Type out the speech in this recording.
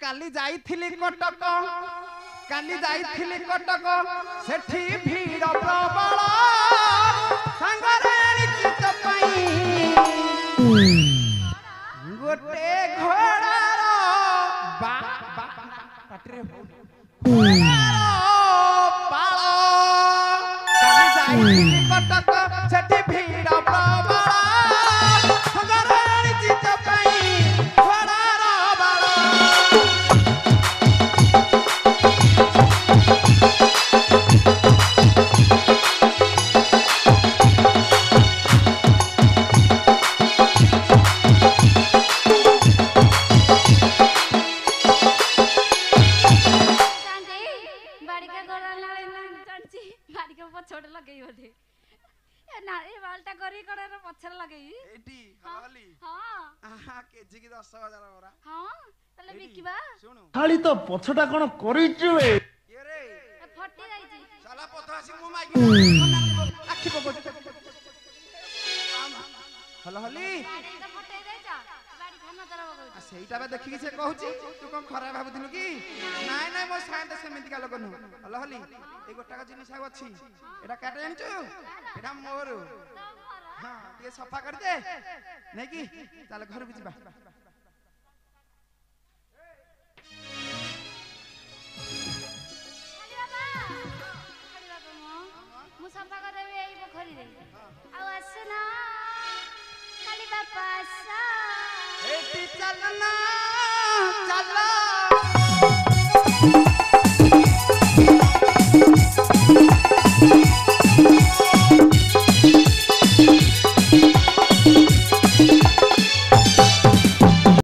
काली जाइथिली कटक काली जाइथिली कटक सेठी भीड़ प्रबल संगराणी चित पई गोटे घोड़ार बा पाटरे बाल काली जाइथिली कटक सेठी भीड़ प्रबल संगराणी चित पई घोड़ार बाल छोड़ लगे बोले ना ए बालटा करी करे रे पछर लगे एटी हलाली हां आहा केजी की 10000 बरा हां तले बिकिबा सुनु खाली तो पछटा कोन करिछु ए के रे फटी जाईची साला पथ आसी मु माइक आखि पको हलाली गाड़ी तो फटे जाईचा गाड़ी खाना तरह बगल सेईटा बे देखि से कहूची तू कोन खराब भाबुथिलु की नाय नाय मो साइंत सेमिति का लोक नु हलाली ए गोटा का जिनिस आउ अछि एटा काटे जानछु एटा मोर हां ये सफा कर दे नै की चल घर को जिबा सफा कर देबे एई पोखरी रे आ आसना खाली बापा आसा एटी चलना चल